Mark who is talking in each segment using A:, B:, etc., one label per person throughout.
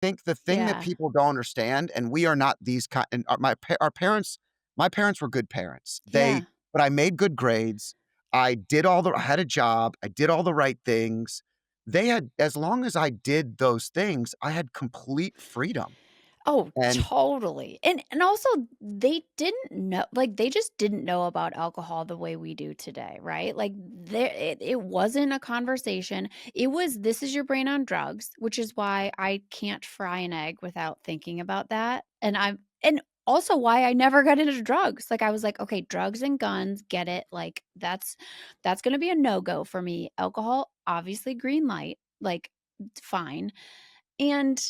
A: think the thing that
B: Yeah.
A: people don't understand, and we are not these kind, and our parents, my parents were good parents.
B: Yeah.
A: But I made good grades. I had a job. I did all the right things. They had, as long as I did those things, I had complete freedom.
B: Oh,
A: And
B: totally. And also they didn't know, like, they just didn't know about alcohol the way we do today, right? Like, it wasn't a conversation. It was, "This is your brain on drugs," which is why I can't fry an egg without thinking about that, and also why I never got into drugs. Like, I was like, "Okay, drugs and guns, get it, like, that's gonna be a no-go for me. Alcohol, obviously green light, like, fine." And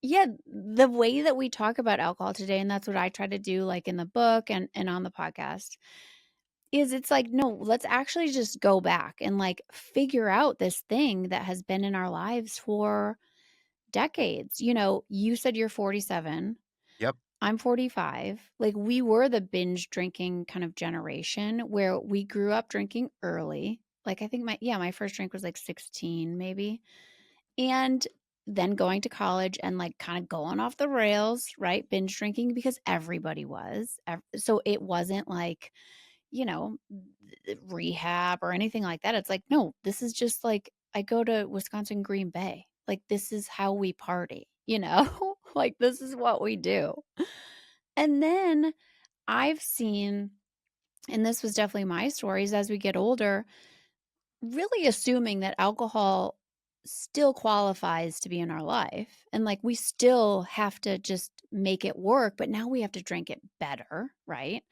B: yeah, the way that we talk about alcohol today, and that's what I try to do, like, in the book and on the podcast, is it's like, no, let's actually just go back and, like, figure out this thing that has been in our lives for decades. You said you're 47,
A: yep,
B: I'm 45. Like, we were the binge drinking kind of generation where we grew up drinking early. Like, I think my first drink was, like, 16 maybe. And then going to college and, like, kinda going off the rails, right? Binge drinking because everybody was. So it wasn't like, you know, rehab or anything like that. It's like, no, this is just like I go to Wisconsin Green Bay. Like, this is how we party, you know? Like, this is what we do. And then I've seen, and this was definitely my stories as we get older, really assuming that alcohol still qualifies to be in our life, and, like, we still have to just make it work, but now we have to drink it better, right?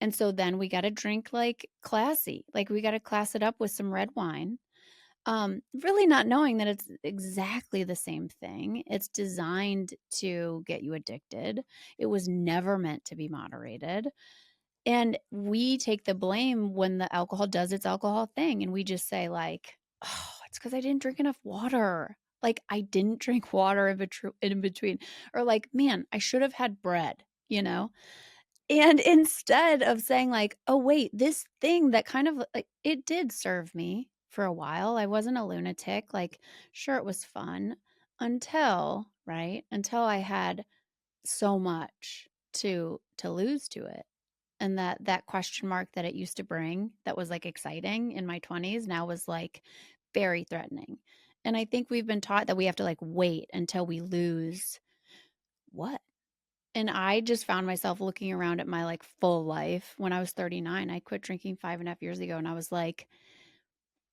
B: And so then we gotta drink, like, classy, like, we gotta class it up with some red wine, really not knowing that it's exactly the same thing. It's designed to get you addicted. It was never meant to be moderated. And we take the blame when the alcohol does its alcohol thing, and we just say, like, "Oh, it's because I didn't drink enough water." Like, I didn't drink water in between, or like, "Man, I should have had bread," you know? And instead of saying like, "Oh, wait, this thing that kind of like it did serve me for a while. I wasn't a lunatic." Like, sure, it was fun until, right? Until I had so much to lose to it. And that question mark that it used to bring that was, like, exciting in my 20s now was, like, very threatening. And I think we've been taught that we have to, like, wait until we lose what? And I just found myself looking around at my, like, full life when I was 39. I quit drinking 5.5 years ago, and I was like,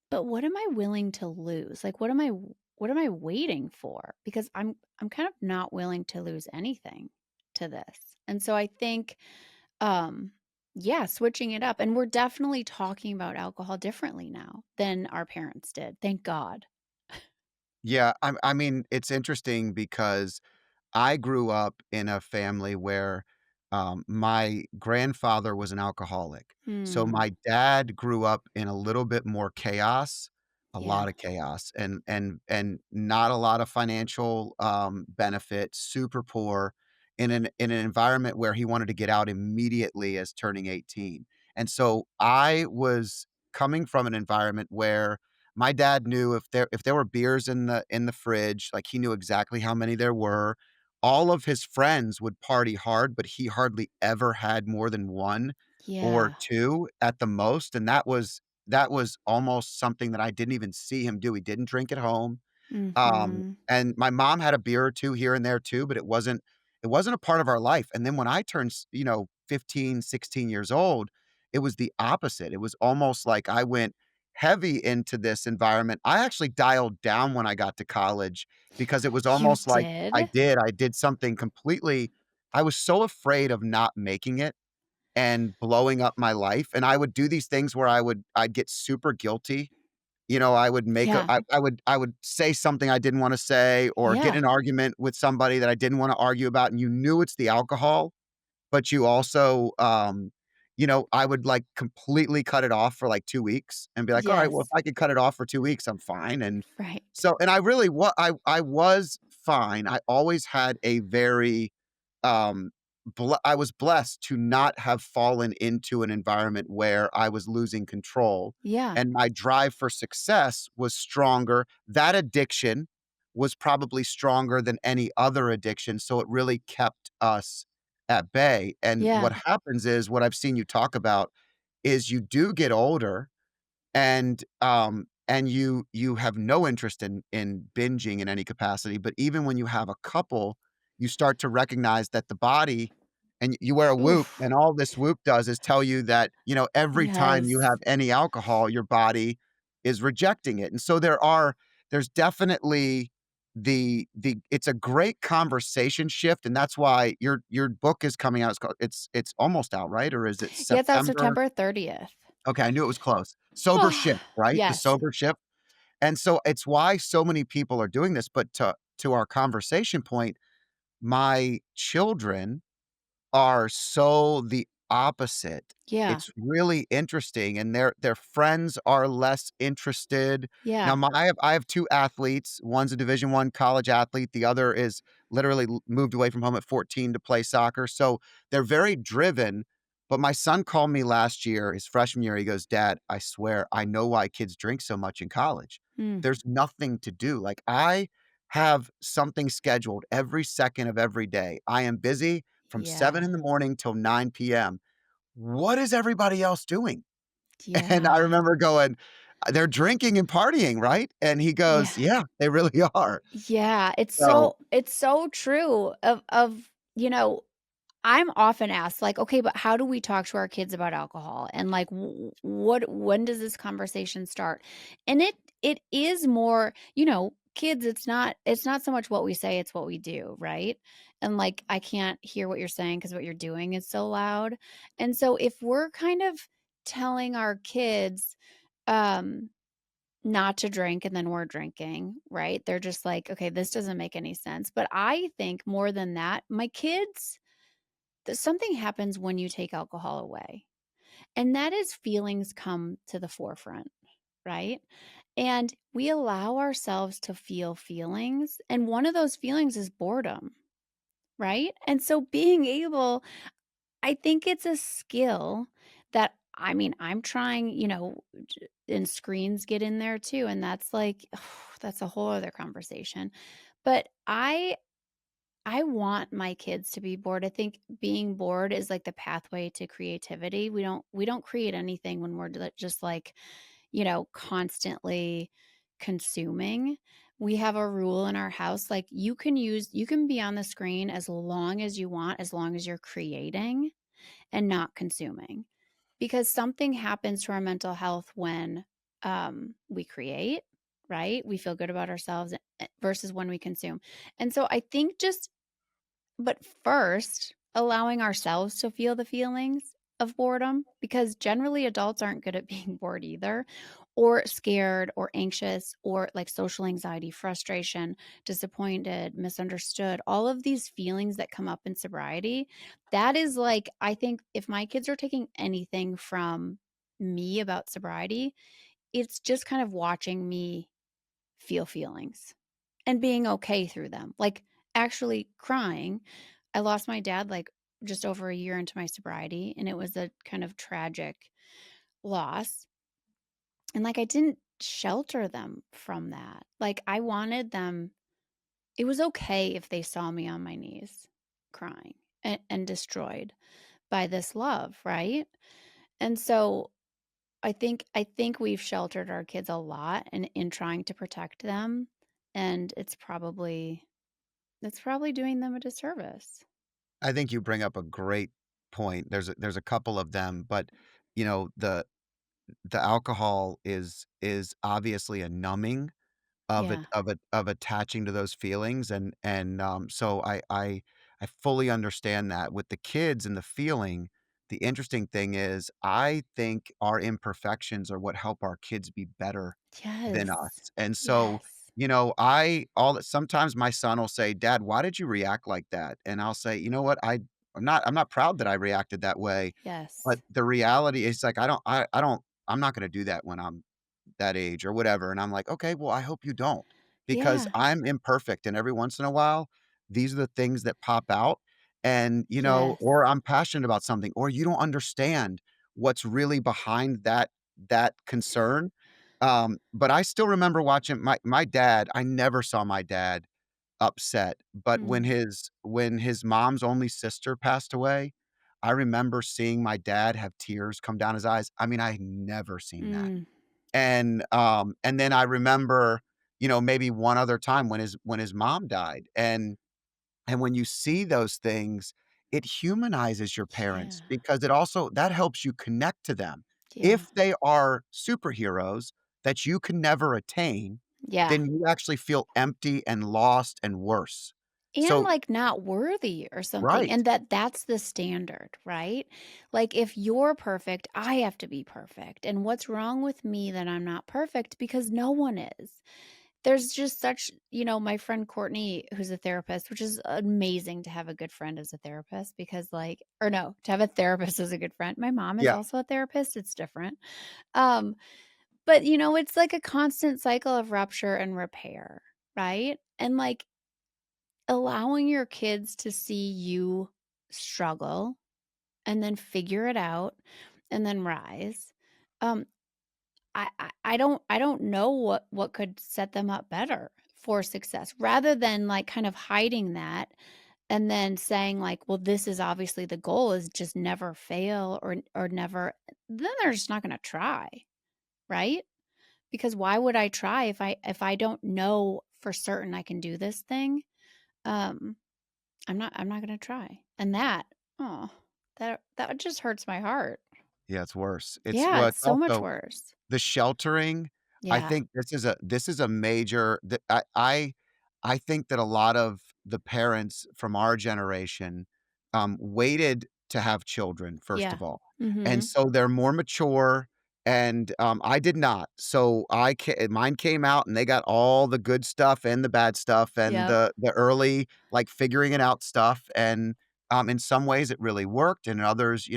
B: "But what am I willing to lose? Like, what am I waiting for?" Because I'm kind of not willing to lose anything to this. And so I think um, yeah, switching it up, and we're definitely talking about alcohol differently now than our parents did, thank God.
A: yeah. I mean, it's interesting because I grew up in a family where, my grandfather was an alcoholic. So
B: Hmm,
A: my dad grew up in a little bit more chaos, a
B: yeah,
A: lot of chaos, and not a lot of financial, benefit, super poor, in an environment where he wanted to get out immediately as turning 18. And so I was coming from an environment where my dad knew if there were beers in the fridge, like, he knew exactly how many there were. All of his friends would party hard, but he hardly ever had more than 1 or
B: yeah,
A: 2 at the most, and that was almost something that I didn't even see him do. He didn't drink at home.
B: mhm,
A: And my mom had a beer or 2 here and there too, but it wasn't a part of our life. And then when I turned 15, 16 years old, it was the opposite. It was almost like I went heavy into this environment. I actually dialed down when I got to college because it was
B: you
A: almost like
B: did?
A: I did something completely. I was so afraid of not making it and blowing up my life, and I would do these things where I'd get super guilty. I would make a
B: Yeah,
A: I would say something I didn't wanna say or get
B: yeah,
A: in an argument with somebody that I didn't wanna argue about, and you knew it's the alcohol, but you also, I would, like, completely cut it off for, like, 2 weeks and be like, "Alright, well, if
B: yes,
A: I could cut it off for 2 weeks, I'm fine," and
B: right,
A: so and I really I was fine. I always had a very, um, I was blessed to not have fallen into an environment where I was losing control,
B: yeah,
A: and my drive for success was stronger. That addiction was probably stronger than any other addiction, so it really kept us at bay, and
B: Yeah.
A: what happens is, what I've seen you talk about, is you do get older and you have no interest in binging in any capacity, but even when you have a couple, you start to recognize that the body and you wear a Whoop,
B: Oof.
A: and all this Whoop does is tell you that, every time you
B: Yes.
A: have any alcohol, your body is rejecting it, and so there's definitely the it's a great conversation shift, and that's why your book is coming out. It's almost out, right? Or is it
B: Yeah, it's out
A: September?
B: September 30th.
A: Okay, I knew it was close. Sober shift, right? The
B: Yes.
A: sober shift, and so it's why so many people are doing this, but to our conversation point, my children are so the opposite.
B: Yeah.
A: It's really interesting, and their friends are less interested. Now,
B: Yeah.
A: I have 2 athletes, one's a Division I college athlete, the other is literally moved away from home at 14 to play soccer, so they're very driven, but my son called me last year, his freshman year, he goes, "Dad, I swear, I know why kids drink so much in college.
B: Mm.
A: There's nothing to do, like, I have something scheduled every second of every day. I am busy from 7
B: Yeah.
A: in the morning till 9 PM. What is everybody else doing?" And I
B: Yeah.
A: remember going, "They're drinking and partying, right?" And he
B: Yeah.
A: goes, "Yeah, they really are."
B: Yeah,
A: So
B: it's so true I'm often asked like, "Okay, but how do we talk to our kids about alcohol?" And like, what when does this conversation start? And it is more, kids, it's not so much what we say, it's what we do, right? And like, I can't hear what you're saying because what you're doing is so loud. And so if we're kind of telling our kids, um not to drink and then we're drinking, right? They're just like, "Okay, this doesn't make any sense." But I think more than that, my kids, something happens when you take alcohol away, and that is feelings come to the forefront, right? And we allow ourselves to feel feelings, and one of those feelings is boredom, right? And so being able, I think it's a skill that, I mean, I'm trying, and screens get in there too, and that's like that's a whole other conversation. But I want my kids to be bored. I think being bored is like the pathway to creativity. We don't create anything when we're just like, constantly consuming. We have a rule in our house like you can be on the screen as long as you want, as long as you're creating and not consuming. Because something happens to our mental health when we create, right? We feel good about ourselves versus when we consume. And so I think just but first, allowing ourselves to feel the feelings of boredom, because generally adults aren't good at being bored either, or scared, or anxious, or like social anxiety, frustration, disappointed, misunderstood, all of these feelings that come up in sobriety. That is like, I think if my kids are taking anything from me about sobriety, it's just kind of watching me feel feelings and being okay through them. Like actually crying. I lost my dad like just over a year into my sobriety, and it was a kind of tragic loss. And like I didn't shelter them from that. Like I wanted them, it was okay if they saw me on my knees crying and destroyed by this love, right? And so I think we've sheltered our kids a lot in trying to protect them, and it's probably doing them a disservice.
A: I think you bring up a great point. There's a couple of them, but, you know, the alcohol is obviously a numbing
B: Yeah.
A: of attaching to those feelings, and so I fully understand that. With the kids and the feeling, the interesting thing is I think our imperfections are what help our kids be better than
B: Yes.
A: us, and so,
B: Yes.
A: I all that sometimes my son will say, "Dad, why did you react like that?" And I'll say, "You know what? I'm not proud that I reacted that way, but
B: Yes.
A: the reality is, like, I'm not gonna do that when I'm that age or whatever," and I'm like, "Okay, well, I hope you don't, because
B: Yeah.
A: I'm imperfect, and every once in a while, these are the things that pop out, and,
B: Yes.
A: or I'm passionate about something, or you don't understand what's really behind that concern, But I still remember watching my dad. I never saw my dad upset, but
B: Mm,
A: when his mom's only sister passed away, I remember seeing my dad have tears come down his eyes. I mean, I had never seen that.
B: mm,
A: And then I remember, maybe one other time when his mom died, and when you see those things, it humanizes your
B: yeah,
A: parents because it also that helps you connect to them.
B: yeah,
A: If they are superheroes that you can never attain,
B: yeah.
A: then you actually feel empty and lost and worse.
B: And,
A: So
B: like, not worthy or something,
A: right.
B: and that's the standard, right? Like, if you're perfect, I have to be perfect, and what's wrong with me that I'm not perfect because no one is. There's just such my friend Courtney, who's a therapist, which is amazing to have a good friend as a therapist because, like or no, to have a therapist as a good friend. My mom is
A: Yeah.
B: also a therapist, it's different. Um, but, it's like a constant cycle of rupture and repair, right? And, like, allowing your kids to see you struggle and then figure it out and then rise. Um, I don't know what could set them up better for success rather than like kind of hiding that and then saying like, well, this is obviously the goal is just never fail or never then they're just not going to try, right? Because why would I try if I don't know for certain I can do this thing? Um I'm not gonna try. And oh, that just hurts my heart.
A: Yeah, it's worse.
B: Yeah, it's
A: It's
B: so much
A: also
B: worse.
A: the sheltering. I
B: Yeah.
A: think this is a major that I think that a lot of the parents from our generation, waited to have children, first
B: Yeah.
A: of all, and
B: Mhm.
A: so they're more mature, and, I did not. So mine came out, and they got all the good stuff and the bad stuff and
B: Yep.
A: the early, like, figuring it out stuff, and, in some ways, it really worked, and in others,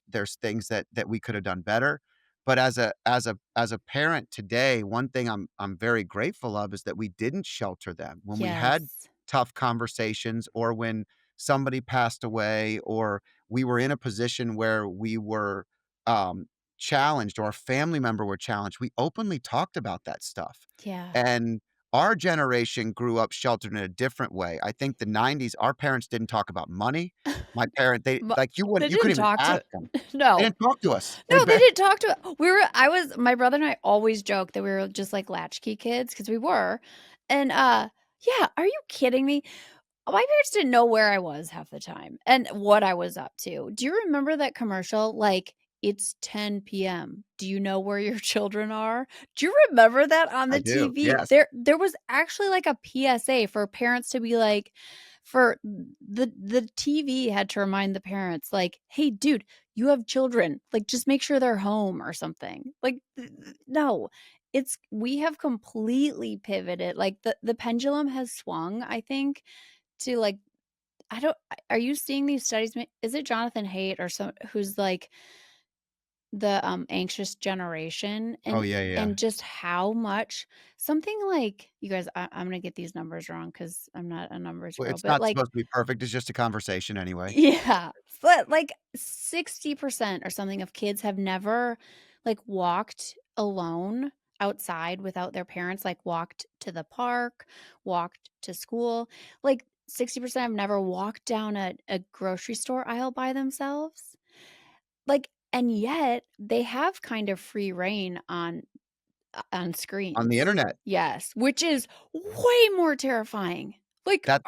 A: there's things that we could have done better. But as a parent today, one thing I'm very grateful of is that we didn't shelter them. When we had
B: Yes.
A: tough conversations or when somebody passed away or we were in a position where we were, um, challenged or a family member were challenged, we openly talked about that stuff.
B: Yeah.
A: And our generation grew up sheltered in a different way. I think the '90s, our parents didn't talk about money. My parent they
B: Bu
A: like,
B: they
A: you
B: didn't
A: couldn't even
B: talk
A: ask
B: to
A: them. They
B: No.
A: didn't talk to us.
B: No, they didn't talk to we were I was my brother and I always joke that we were just like latchkey kids because we were. And, yeah, are you kidding me? My parents didn't know where I was half the time and what I was up to. Do you remember that commercial? Like, "It's 10 PM. Do you know where your children are?" Do you remember that on
A: I
B: the
A: do,
B: TV?
A: yes.
B: There was actually, like, a PSA for parents to be like for the TV had to remind the parents, like, "Hey, dude, you have children. Like, just make sure they're home or something." Like, no. It's we have completely pivoted. Like, the pendulum has swung, I think, to, like I don't are you seeing these studies? Is it Jonathan Haidt or some who's like the, anxious generation
A: Oh, yeah, yeah.
B: and just how much something like you guys, I'm gonna get these numbers wrong because 'cause I'm not a numbers
A: Well,
B: girl,
A: it's
B: but,
A: not
B: like
A: supposed to be perfect, it's just a conversation anyway.
B: yeah, but, like, 60% or something of kids have never, like, walked alone outside without their parents, like, walked to the park, walked to school. Like, 60% have never walked down a grocery store aisle by themselves. Like and yet, they have kind of free reign on
A: On the
B: screens.
A: internet,
B: Yes, which is way more terrifying. Like,
A: that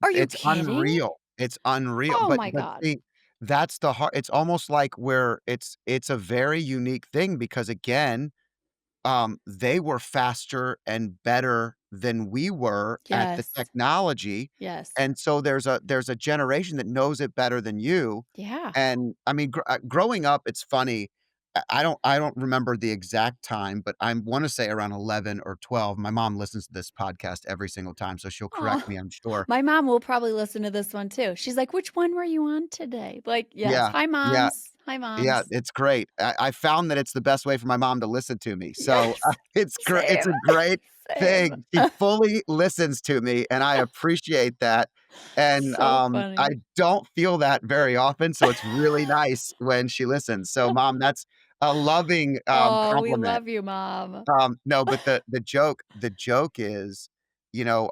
B: are you
A: it's
B: kidding?
A: unreal. It's unreal,
B: Oh
A: but
B: my god.
A: see, that's the hard it's almost like where it's a very unique thing because, again, they were faster and better than we were at the
B: Yes.
A: technology,
B: Yes.
A: and so there's a generation that knows it better than you,
B: Yeah.
A: and, I mean, growing up, it's funny, I don't remember the exact time, but I wanna say around 11 or 12. My mom listens to this podcast every single time, so she'll correct
B: Oh,
A: me, I'm sure.
B: my mom will probably listen to this one too. She's like, "Which one were you on today?" Like, yes.
A: Yeah,
B: Hi,
A: yeah.
B: moms. Hi,
A: Yeah,
B: moms.
A: it's great. I found that it's the best way for my mom to listen to me, so,
B: Yes.
A: it's
B: Same.
A: a great
B: Same.
A: thing. She fully listens to me, and I appreciate that, and,
B: So
A: I
B: funny.
A: don't feel that very often, so it's really nice when she listens. So, mom, a loving,
B: Oh, we
A: compliment.
B: love you, mom.
A: No, but the joke is,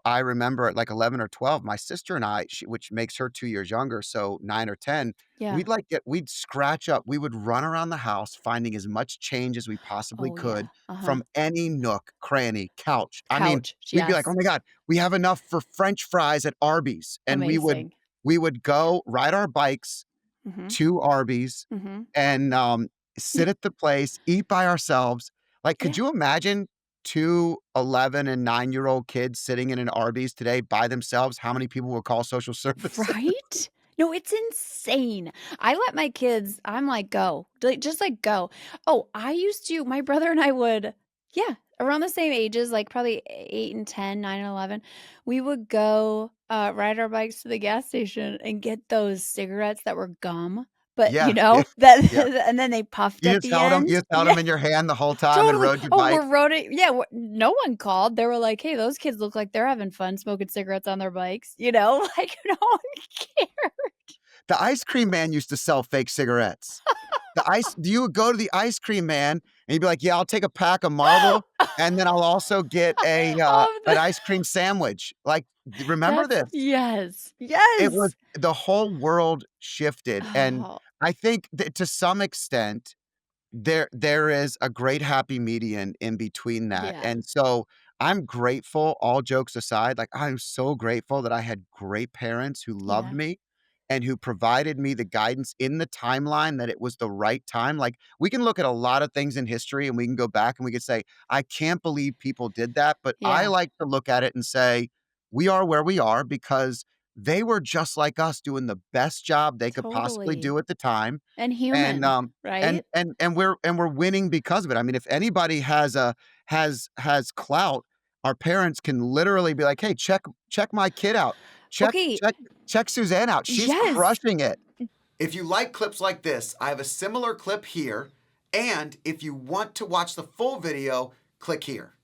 A: I remember at, like, 11 or 12, my sister and I, which makes her 2 years younger, so 9 or 10,
B: Yeah.
A: we'd scratch up we would run around the house finding as much change as we possibly
B: Oh, yeah.
A: could
B: Uh-huh.
A: from any nook, cranny, couch. I mean,
B: Couch.
A: we'd be like, "Oh
B: Yes.
A: my god, we have enough for french fries at Arby's," and
B: Amazing.
A: we would go ride our bikes
B: Mhm.
A: to Arby's
B: Mhm.
A: and, sit at the place, eat by ourselves. Like, could
B: Yeah.
A: you imagine 2 11 and 9-year-old kids sitting in an Arby's today by themselves? How many people would call social services?
B: Right? No, it's insane. I let my kids I'm like, "Go." Like, just, like, go. Oh, I used to my brother and I would yeah, around the same ages, like, probably 8 and 10, 9 and 11, we would go, ride our bikes to the gas station and get those cigarettes that were gum, but,
A: Yeah, yeah,
B: that
A: yeah.
B: and then they puffed
A: You
B: at
A: just
B: the
A: held them. You
B: end.
A: just held
B: Yeah.
A: them in your hand the whole time and
B: Totally.
A: rode your
B: Oh,
A: bike.
B: we're roading yeah, no one called. They were like, "Hey, those kids look like they're having fun smoking cigarettes on their bikes," Like, no one cared.
A: The ice cream man used to sell fake cigarettes. You would go to the ice cream man, and he'd be like, "Yeah, I'll take a pack of Marlboro, and then I'll also get
B: Of
A: an
B: the
A: ice cream sandwich." Like, remember
B: That's
A: this?
B: yes.
A: It was
B: Yes!
A: the whole world shifted, and
B: Oh,
A: I think that to some extent, there is a great happy median in between that,
B: yeah.
A: and so, I'm grateful, all jokes aside, like, I'm so grateful that I had great parents who loved
B: Yeah.
A: me and who provided me the guidance in the timeline that it was the right time. Like, we can look at a lot of things in history, and we can go back and we could say, "I can't believe people did that," but I
B: Yeah.
A: like to look at it and say, "We are where we are because they were just like us doing the best job they could possibly
B: Totally.
A: do at the time,
B: And
A: and,
B: human,
A: um,
B: right?
A: and we're winning because of it." I mean, if anybody has clout, our parents can literally be like, "Hey, check my kid out. Check
B: Okay.
A: check check Suzanne out. She's
B: Yes.
A: crushing it." If you like clips like this, I have a similar clip here, and if you want to watch the full video, click here.